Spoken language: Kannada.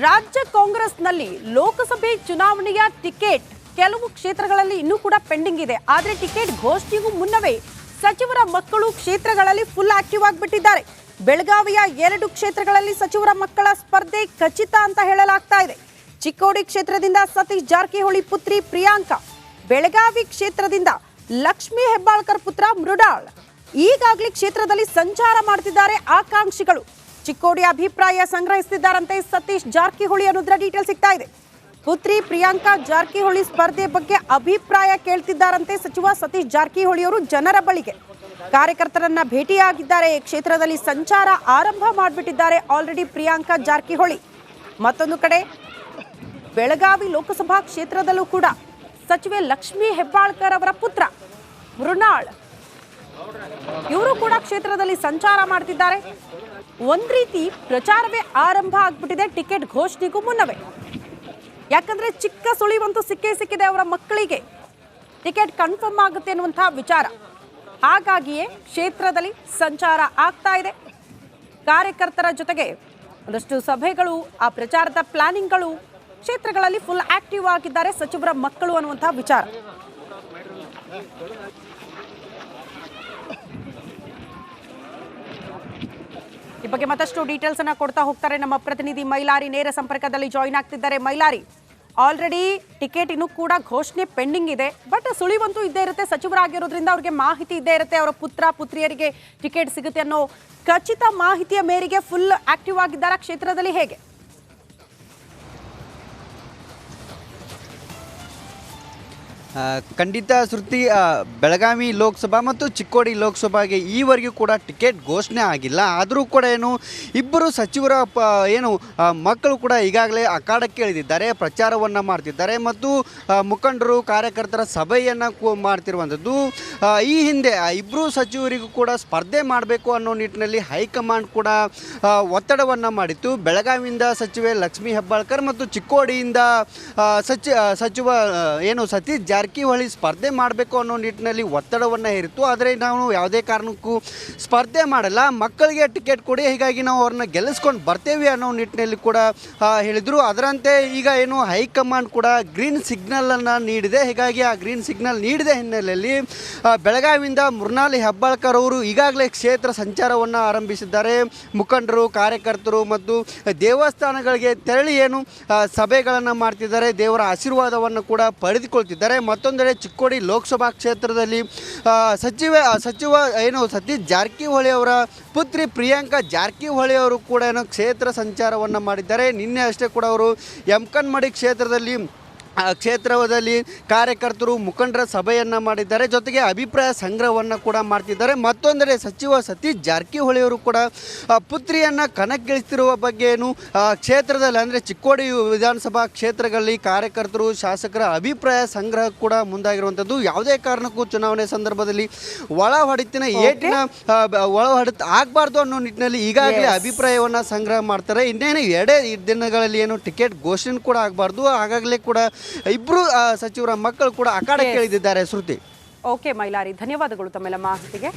ರಾಜ್ಯ ಕಾಂಗ್ರೆಸ್ನಲ್ಲಿ ಲೋಕಸಭೆ ಚುನಾವಣೆಯ ಟಿಕೆಟ್ ಕೆಲವು ಕ್ಷೇತ್ರಗಳಲ್ಲಿ ಇನ್ನೂ ಕೂಡ ಪೆಂಡಿಂಗ್ ಇದೆ. ಆದರೆ ಟಿಕೆಟ್ ಘೋಷಣೆಗೂ ಮುನ್ನವೇ ಸಚಿವರ ಮಕ್ಕಳು ಕ್ಷೇತ್ರಗಳಲ್ಲಿ ಫುಲ್ ಆಕ್ಟಿವ್ ಆಗಿಬಿಟ್ಟಿದ್ದಾರೆ. ಬೆಳಗಾವಿಯ 2 ಕ್ಷೇತ್ರಗಳಲ್ಲಿ ಸಚಿವರ ಮಕ್ಕಳ ಸ್ಪರ್ಧೆ ಖಚಿತ ಅಂತ ಹೇಳಲಾಗ್ತಾ ಇದೆ. ಚಿಕ್ಕೋಡಿ ಕ್ಷೇತ್ರದಿಂದ ಸತೀಶ್ ಜಾರಕಿಹೊಳಿ ಪುತ್ರಿ ಪ್ರಿಯಾಂಕಾ, ಬೆಳಗಾವಿ ಕ್ಷೇತ್ರದಿಂದ ಲಕ್ಷ್ಮೀ ಹೆಬ್ಬಾಳ್ಕರ್ ಪುತ್ರ ಮೃಣಾಲ್ ಈಗಾಗಲೇ ಕ್ಷೇತ್ರದಲ್ಲಿ ಸಂಚಾರ ಮಾಡ್ತಿದ್ದಾರೆ. ಆಕಾಂಕ್ಷಿಗಳು ಚಿಕ್ಕೋಡಿ ಅಭಿಪ್ರಾಯ ಸಂಗ್ರಹಿಸುತ್ತಿದ್ದಾರಂತೆ ಸತೀಶ್ ಜಾರಕಿಹೊಳಿ ಅನ್ನೋದ್ರ ಡೀಟೇಲ್ ಸಿಗ್ತಾ ಇದೆ. ಪುತ್ರಿ ಪ್ರಿಯಾಂಕಾ ಜಾರಕಿಹೊಳಿ ಸ್ಪರ್ಧೆ ಬಗ್ಗೆ ಅಭಿಪ್ರಾಯ ಕೇಳ್ತಿದ್ದಾರಂತೆ ಸಚಿವ ಸತೀಶ್ ಜಾರಕಿಹೊಳಿ ಅವರು ಜನರ ಬಳಿಗೆ. ಕಾರ್ಯಕರ್ತರನ್ನ ಭೇಟಿಯಾಗಿದ್ದಾರೆ. ಕ್ಷೇತ್ರದಲ್ಲಿ ಸಂಚಾರ ಆರಂಭ ಮಾಡಿಬಿಟ್ಟಿದ್ದಾರೆ ಆಲ್ರೆಡಿ ಪ್ರಿಯಾಂಕಾ ಜಾರಕಿಹೊಳಿ. ಮತ್ತೊಂದು ಕಡೆ ಬೆಳಗಾವಿ ಲೋಕಸಭಾ ಕ್ಷೇತ್ರದಲ್ಲೂ ಕೂಡ ಸಚಿವೆ ಲಕ್ಷ್ಮೀ ಹೆಬ್ಬಾಳ್ಕರ್ ಅವರ ಪುತ್ರ ಮೃಣಾಲ್ ಇವರು ಕೂಡ ಕ್ಷೇತ್ರದಲ್ಲಿ ಸಂಚಾರ ಮಾಡ್ತಿದ್ದಾರೆ. ಒಂದ್ ರೀತಿ ಪ್ರಚಾರವೇ ಆರಂಭ ಆಗ್ಬಿಟ್ಟಿದೆ ಟಿಕೆಟ್ ಘೋಷಣೆಗೂ ಮುನ್ನವೇ. ಯಾಕಂದ್ರೆ ಚಿಕ್ಕ ಸುಳಿವಂತೂ ಸಿಕ್ಕಿದೆ ಅವರ ಮಕ್ಕಳಿಗೆ ಟಿಕೆಟ್ ಕನ್ಫರ್ಮ್ ಆಗುತ್ತೆ ಅನ್ನುವಂತಹ ವಿಚಾರ. ಹಾಗಾಗಿಯೇ ಕ್ಷೇತ್ರದಲ್ಲಿ ಸಂಚಾರ ಆಗ್ತಾ ಇದೆ. ಕಾರ್ಯಕರ್ತರ ಜೊತೆಗೆ ಒಂದಷ್ಟು ಸಭೆಗಳು, ಆ ಪ್ರಚಾರದ ಪ್ಲಾನಿಂಗ್ಗಳು, ಕ್ಷೇತ್ರಗಳಲ್ಲಿ ಫುಲ್ ಆಕ್ಟಿವ್ ಆಗಿದ್ದಾರೆ ಸಚಿವರ ಮಕ್ಕಳು ಅನ್ನುವಂತಹ ವಿಚಾರ. ಈ ಬಗ್ಗೆ ಮತ್ತಷ್ಟು ಡೀಟೇಲ್ಸ್ ಅನ್ನ ಕೊಡ್ತಾ ಹೋಗ್ತಾರೆ ನಮ್ಮ ಪ್ರತಿನಿಧಿ ಮೈಲಾರಿ. ನೇರ ಸಂಪರ್ಕದಲ್ಲಿ ಜಾಯಿನ್ ಆಗ್ತಿದ್ದಾರೆ. ಮೈಲಾರಿ, ಆಲ್ರೆಡಿ ಟಿಕೆಟ್ ಇನ್ನೂ ಕೂಡ ಘೋಷಣೆ ಪೆಂಡಿಂಗ್ ಇದೆ, ಬಟ್ ಸುಳಿವಂತೂ ಇದ್ದೇ ಇರುತ್ತೆ. ಸಚಿವರಾಗಿರೋದ್ರಿಂದ ಅವ್ರಿಗೆ ಮಾಹಿತಿ ಇದ್ದೇ ಇರುತ್ತೆ, ಅವರ ಪುತ್ರ ಪುತ್ರಿಯರಿಗೆ ಟಿಕೆಟ್ ಸಿಗುತ್ತೆ ಅನ್ನೋ ಖಚಿತ ಮಾಹಿತಿಯ ಮೇರೆಗೆ ಫುಲ್ ಆಕ್ಟಿವ್ ಆಗಿದ್ದಾರೆ ಕ್ಷೇತ್ರದಲ್ಲಿ. ಹೇಗೆ? ಖಂಡಿತ ಶ್ರುತಿ, ಬೆಳಗಾವಿ ಲೋಕಸಭಾ ಮತ್ತು ಚಿಕ್ಕೋಡಿ ಲೋಕಸಭಾಗೆ ಈವರೆಗೂ ಕೂಡ ಟಿಕೆಟ್ ಘೋಷಣೆ ಆಗಿಲ್ಲ. ಆದರೂ ಕೂಡ ಇಬ್ಬರು ಸಚಿವರ ಮಕ್ಕಳು ಕೂಡ ಈಗಾಗಲೇ ಅಖಾಡಕ್ಕೆ ಇಳಿದಿದ್ದಾರೆ, ಪ್ರಚಾರವನ್ನು ಮಾಡ್ತಿದ್ದಾರೆ ಮತ್ತು ಮುಖಂಡರು ಕಾರ್ಯಕರ್ತರ ಸಭೆಯನ್ನು ಮಾಡ್ತಿರುವಂಥದ್ದು. ಈ ಹಿಂದೆ ಇಬ್ಬರು ಸಚಿವರಿಗೂ ಕೂಡ ಸ್ಪರ್ಧೆ ಮಾಡಬೇಕು ಅನ್ನೋ ನಿಟ್ಟಿನಲ್ಲಿ ಹೈಕಮಾಂಡ್ ಕೂಡ ಒತ್ತಡವನ್ನು ಮಾಡಿತ್ತು. ಬೆಳಗಾವಿಯಿಂದ ಸಚಿವೆ ಲಕ್ಷ್ಮೀ ಹೆಬ್ಬಾಳ್ಕರ್ ಮತ್ತು ಚಿಕ್ಕೋಡಿಯಿಂದ ಸಚಿವ ಸತೀಶ್ ಜಾರಕಿಹೊಳಿ ಸ್ಪರ್ಧೆ ಮಾಡಬೇಕು ಅನ್ನೋ ನಿಟ್ಟಿನಲ್ಲಿ ಒತ್ತಡವನ್ನು ಹೇರಿತ್ತು. ಆದರೆ ನಾವು ಯಾವುದೇ ಕಾರಣಕ್ಕೂ ಸ್ಪರ್ಧೆ ಮಾಡಲ್ಲ, ಮಕ್ಕಳಿಗೆ ಟಿಕೆಟ್ ಕೊಡಿ, ಹೀಗಾಗಿ ನಾವು ಅವ್ರನ್ನ ಗೆಲ್ಲಿಸ್ಕೊಂಡು ಬರ್ತೇವೆ ಅನ್ನೋ ನಿಟ್ಟಿನಲ್ಲಿ ಕೂಡ ಹೇಳಿದರು. ಅದರಂತೆ ಈಗ ಹೈಕಮಾಂಡ್ ಕೂಡ ಗ್ರೀನ್ ಸಿಗ್ನಲನ್ನು ನೀಡಿದೆ. ಹೀಗಾಗಿ ಆ ಗ್ರೀನ್ ಸಿಗ್ನಲ್ ನೀಡಿದ ಹಿನ್ನೆಲೆಯಲ್ಲಿ ಬೆಳಗಾವಿಯಿಂದ ಮೃಣಾಲ್ ಹೆಬ್ಬಾಳ್ಕರ್ ಅವರು ಈಗಾಗಲೇ ಕ್ಷೇತ್ರ ಸಂಚಾರವನ್ನು ಆರಂಭಿಸಿದ್ದಾರೆ. ಮುಖಂಡರು, ಕಾರ್ಯಕರ್ತರು ಮತ್ತು ದೇವಸ್ಥಾನಗಳಿಗೆ ತೆರಳಿ ಸಭೆಗಳನ್ನು ಮಾಡ್ತಿದ್ದಾರೆ, ದೇವರ ಆಶೀರ್ವಾದವನ್ನು ಕೂಡ ಪಡೆದುಕೊಳ್ತಿದ್ದಾರೆ. ಮತ್ತೊಂದೆಡೆ ಚಿಕ್ಕೋಡಿ ಲೋಕಸಭಾ ಕ್ಷೇತ್ರದಲ್ಲಿ ಸಚಿವ ಸತೀಶ್ ಜಾರಕಿಹೊಳಿ ಅವರ ಪುತ್ರಿ ಪ್ರಿಯಾಂಕಾ ಜಾರಕಿಹೊಳಿ ಅವರು ಕೂಡ ಕ್ಷೇತ್ರ ಸಂಚಾರವನ್ನು ಮಾಡಿದ್ದಾರೆ. ನಿನ್ನೆ ಅಷ್ಟೇ ಕೂಡ ಅವರು ಯಮಕನ್ಮಡಿ ಕ್ಷೇತ್ರದಲ್ಲಿ ಕಾರ್ಯಕರ್ತರು, ಮುಖಂಡರ ಸಭೆಯನ್ನು ಮಾಡಿದ್ದಾರೆ. ಜೊತೆಗೆ ಅಭಿಪ್ರಾಯ ಸಂಗ್ರಹವನ್ನು ಕೂಡ ಮಾಡ್ತಿದ್ದಾರೆ. ಮತ್ತೊಂದೆಡೆ ಸಚಿವ ಸತೀಶ್ ಜಾರಕಿಹೊಳಿ ಅವರು ಕೂಡ ಪುತ್ರಿಯನ್ನು ಕಣಕ್ಕಿಳಿಸಿರುವ ಬಗ್ಗೆ ಕ್ಷೇತ್ರದಲ್ಲಿ ಅಂದರೆ ಚಿಕ್ಕೋಡಿ ವಿಧಾನಸಭಾ ಕ್ಷೇತ್ರಗಳಲ್ಲಿ ಕಾರ್ಯಕರ್ತರು, ಶಾಸಕರ ಅಭಿಪ್ರಾಯ ಸಂಗ್ರಹ ಕೂಡ ಮುಂದಾಗಿರುವಂಥದ್ದು. ಯಾವುದೇ ಕಾರಣಕ್ಕೂ ಚುನಾವಣೆ ಸಂದರ್ಭದಲ್ಲಿ ಒಳ ಹೊಡೆತ ಆಗಬಾರ್ದು ಅನ್ನೋ ನಿಟ್ಟಿನಲ್ಲಿ ಈಗಾಗಲೇ ಅಭಿಪ್ರಾಯವನ್ನು ಸಂಗ್ರಹ ಮಾಡ್ತಾರೆ. ಇನ್ನೇನು 2 ದಿನಗಳಲ್ಲಿ ಟಿಕೆಟ್ ಘೋಷಣೆ ಕೂಡ ಆಗಬಾರ್ದು. ಆಗಾಗಲೇ ಕೂಡ ಇಬ್ಬರು ಸಚಿವರ ಮಕ್ಕಳು ಕೂಡ ಅಖಾಡಕ್ಕೆ ಇಳಿದಿದ್ದಾರೆ. ಶ್ರುತಿ. ಓಕೆ ಮೈಲಾರಿ, ಧನ್ಯವಾದಗಳು ತಮ್ಮೆಲ್ಲ ಮಾಹಿತಿಗೆ.